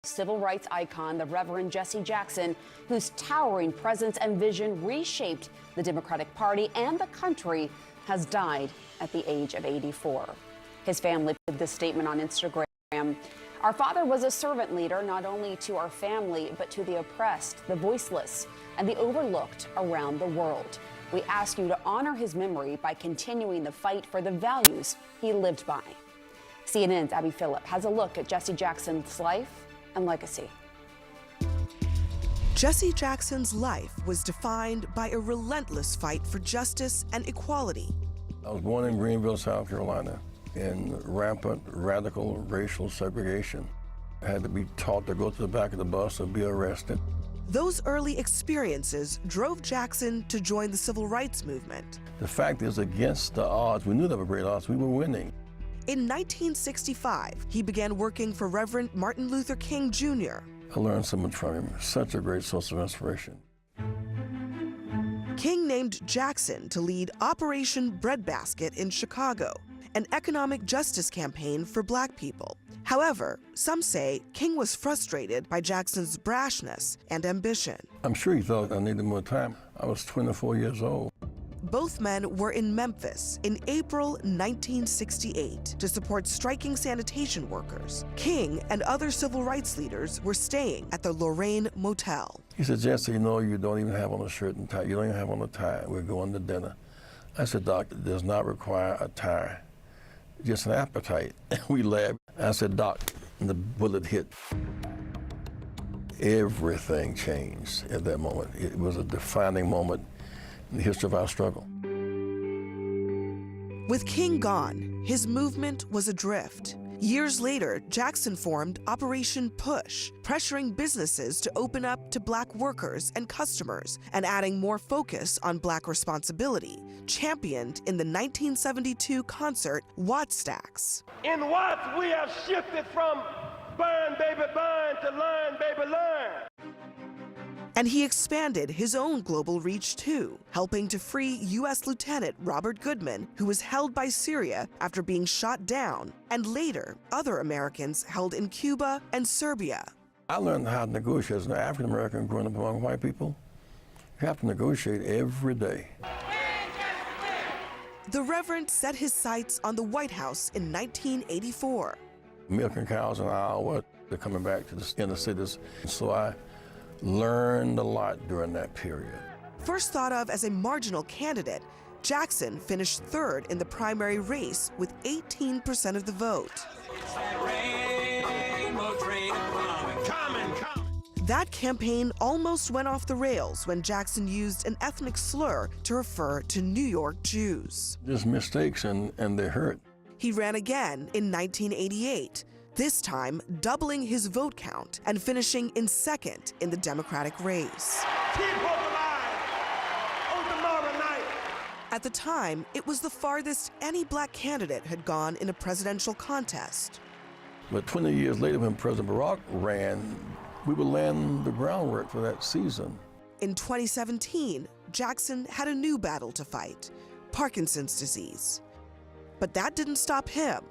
Civil rights icon, the Rev Jesse Jackson, whose towering presence and vision reshaped the Democratic Party and the country, has died at the age of 84. His family put this statement on Instagram. Our father was a servant leader, not only to our family, but to the oppressed, the voiceless, and the overlooked around the world. We ask you to honor his memory by continuing the fight for the values he lived by. CNN's Abby Phillip has a look at Jesse Jackson's life and legacy. Jesse Jackson's life was defined by a relentless fight for justice and equality. I was born in Greenville, South Carolina, in rampant, radical racial segregation. I had to be taught to go to the back of the bus or be arrested. Those early experiences drove Jackson to join the civil rights movement. The fact is, against the odds, we knew there were great odds, we were winning. In 1965, he began working for Reverend Martin Luther King Jr. I learned so much from him, such a great source of inspiration. King named Jackson to lead Operation Breadbasket in Chicago, an economic justice campaign for Black people. However, some say King was frustrated by Jackson's brashness and ambition. I'm sure he thought I needed more time. I was 24 years old. Both men were in Memphis in April 1968 to support striking sanitation workers. King and other civil rights leaders were staying at the Lorraine Motel. He said, Jesse, you know, you don't even have on a shirt and tie. You don't even have on a tie. We're going to dinner. I said, Doc, it does not require a tie, just an appetite. We laughed. I said, Doc, and the bullet hit. Everything changed at that moment. It was a defining moment in the history of our struggle. With King gone, his movement was adrift. Years later, Jackson formed Operation Push, pressuring businesses to open up to Black workers and customers and adding more focus on Black responsibility, championed in the 1972 concert Wattstacks. In Watts, we have shifted from burn, baby, burn to learn, baby, learn. And he expanded his own global reach too, helping to free U.S. Lieutenant Robert Goodman, who was held by Syria after being shot down, and later other Americans held in Cuba and Serbia. I learned how to negotiate as an African American growing up among white people. You have to negotiate every day. The Reverend set his sights on the White House in 1984. Milking cows an hour, they're coming back to the inner cities. So I learned a lot during that period. First thought of as a marginal candidate, Jackson finished third in the primary race with 18% of the vote. That campaign almost went off the rails when Jackson used an ethnic slur to refer to New York Jews. Just mistakes and they hurt. He ran again in 1988, this time doubling his vote count and finishing in second in the Democratic race. Keep hope alive on tomorrow night. At the time, it was the farthest any Black candidate had gone in a presidential contest. But 20 years later, when President Barack ran, we were laying the groundwork for that season. In 2017, Jackson had a new battle to fight, Parkinson's disease. But that didn't stop him.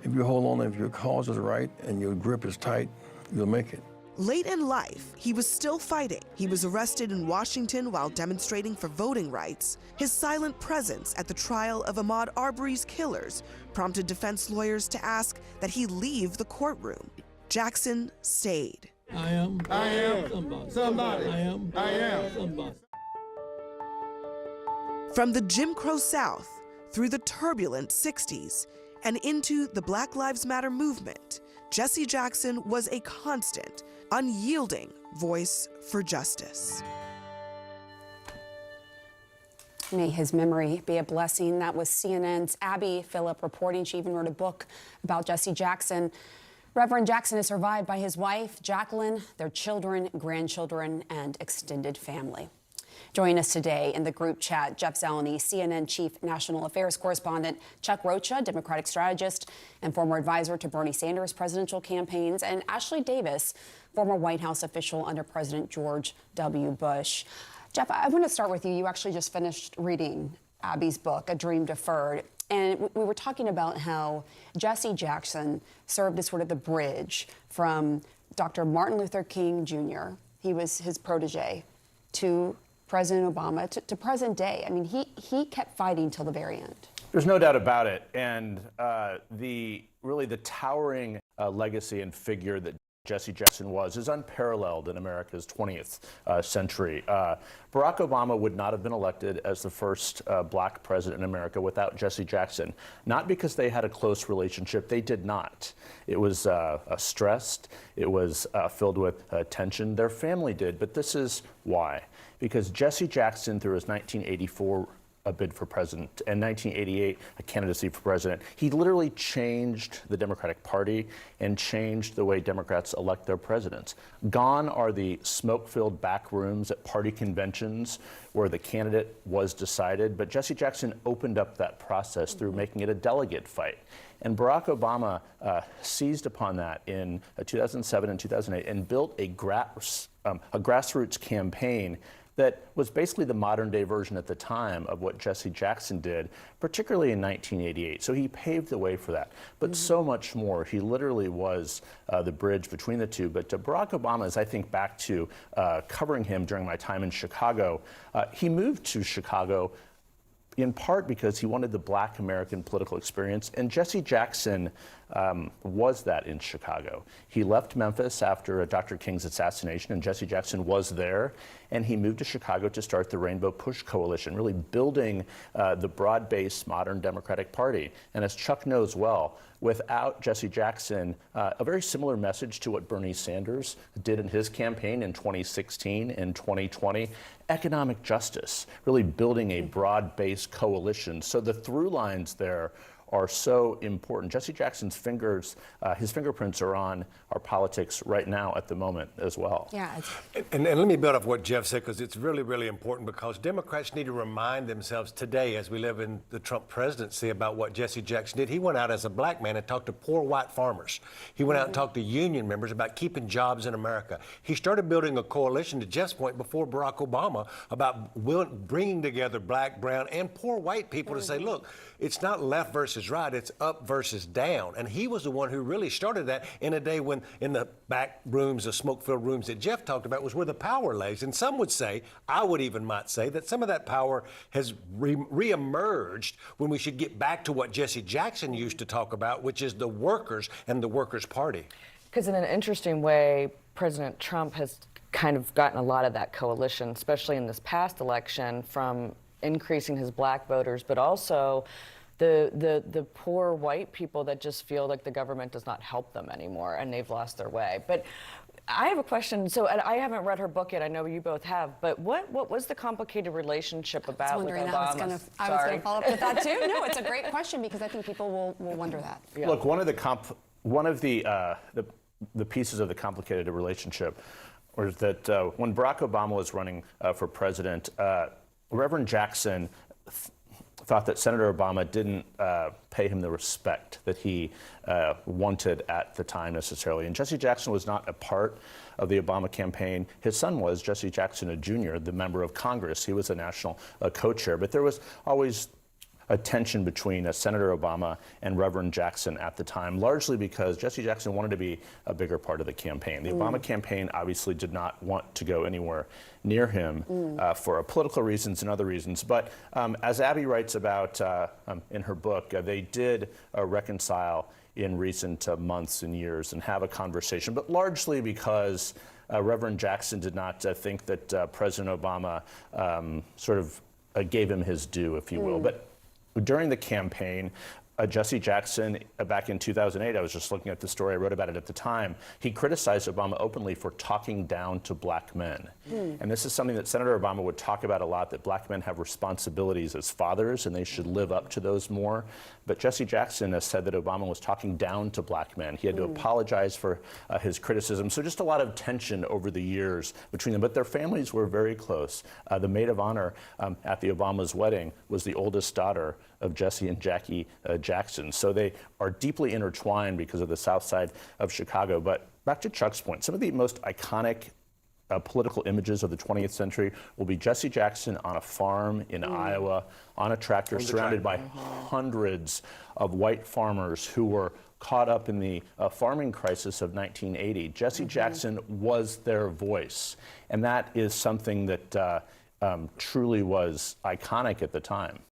If you hold on, if your cause is right and your grip is tight, you'll make it. Late in life, he was still fighting. He was arrested in Washington while demonstrating for voting rights. His silent presence at the trial of Ahmaud Arbery's killers prompted defense lawyers to ask that he leave the courtroom. Jackson stayed. I am somebody. I am somebody. From the Jim Crow South through the turbulent 60s and into the Black Lives Matter movement, Jesse Jackson was a constant, unyielding voice for justice. May his memory be a blessing. That was CNN's Abby Phillip reporting. She even wrote a book about Jesse Jackson. Reverend Jackson is survived by his wife, Jacqueline, their children, grandchildren, and extended family. Joining us today in the group chat, Jeff Zeleny, CNN Chief National Affairs Correspondent, Chuck Rocha, Democratic strategist and former advisor to Bernie Sanders' presidential campaigns, and Ashley Davis, former White House official under President George W. Bush. Jeff, I want to start with you. You actually just finished reading Abby's book, A Dream Deferred. And we were talking about how Jesse Jackson served as sort of the bridge from Dr. Martin Luther King Jr., he was his protege, to President Obama, to present day. I mean, he kept fighting till the very end. There's no doubt about it. And really the towering legacy and figure that Jesse Jackson is unparalleled in America's 20th century. Barack Obama would not have been elected as the first black president in America without Jesse Jackson. Not because they had a close relationship, they did not. It was stressed, it was filled with tension. Their family did, but this is why. Because Jesse Jackson, through his 1984 a bid for president, and 1988 a candidacy for president, he literally changed the Democratic Party and changed the way Democrats elect their presidents. Gone are the smoke-filled back rooms at party conventions where the candidate was decided, but Jesse Jackson opened up that process through making it a delegate fight. And Barack Obama seized upon that in 2007 and 2008 and built a grassroots campaign that was basically the modern-day version at the time of what Jesse Jackson did, particularly in 1988. So he paved the way for that. But so much more. He literally was the bridge between the two. But to Barack Obama, as I think back to covering him during my time in Chicago, he moved to Chicago in part because he wanted the black American political experience, and Jesse Jackson was that in Chicago. He left Memphis after Dr. King's assassination, and Jesse Jackson was there, and he moved to Chicago to start the Rainbow Push Coalition, really building the broad-based modern Democratic Party. And as Chuck knows well, without Jesse Jackson, a very similar message to what Bernie Sanders did in his campaign in 2016 and 2020, economic justice, really building a broad-based coalition. So the through lines there are so important. Jesse Jackson's his fingerprints are on our politics right now at the moment as well. Yeah. And let me build off what Jeff said, because it's really, really important, because Democrats need to remind themselves today, as we live in the Trump presidency, about what Jesse Jackson did. He went out as a black man and talked to poor white farmers. He went out and talked to union members about keeping jobs in America. He started building a coalition, to Jeff's point, before Barack Obama, about bringing together black, brown, and poor white people to say, look, it's not left versus right, it's up versus down. And he was the one who really started that in a day when, in the back rooms, the smoke-filled rooms that Jeff talked about, was where the power lays. And some would say, I would even might say, that some of that power has re-emerged when we should get back to what Jesse Jackson used to talk about, which is the workers and the Workers' Party. Because in an interesting way, President Trump has kind of gotten a lot of that coalition, especially in this past election, from increasing his black voters, but also the poor white people that just feel like the government does not help them anymore and they've lost their way. But I have a question. So I haven't read her book yet. I know you both have. But what was the complicated relationship about with Obama? I was going to follow up with that too. No, it's a great question, because I think people will wonder that. Yeah. Look, one of the pieces of the complicated relationship was that when Barack Obama was running for president, Reverend Jackson thought that Senator Obama didn't pay him the respect that he wanted at the time necessarily. And Jesse Jackson was not a part of the Obama campaign. His son was, Jesse Jackson Jr., the member of Congress. He was a national co-chair. But there was always a tension between Senator Obama and Reverend Jackson at the time, largely because Jesse Jackson wanted to be a bigger part of the campaign. The Obama campaign obviously did not want to go anywhere near him for political reasons and other reasons. But as Abby writes about in her book, they did reconcile in recent months and years and have a conversation, but largely because Reverend Jackson did not think that President Obama sort of gave him his due, if you will. But during the campaign, Jesse Jackson, back in 2008, I was just looking at the story, I wrote about it at the time, he criticized Obama openly for talking down to black men. And this is something that Senator Obama would talk about a lot, that black men have responsibilities as fathers and they should live up to those more. But Jesse Jackson said that Obama was talking down to black men. He had to apologize for his criticism. So just a lot of tension over the years between them. But their families were very close. The maid of honor at the Obama's wedding was the oldest daughter of Jesse and Jackie Jackson. So they are deeply intertwined because of the South Side of Chicago. But back to Chuck's point, some of the most iconic political images of the 20th century will be Jesse Jackson on a farm in Iowa, on a tractor, surrounded by hundreds of white farmers who were caught up in the farming crisis of 1980, Jesse Jackson was their voice. And that is something that truly was iconic at the time.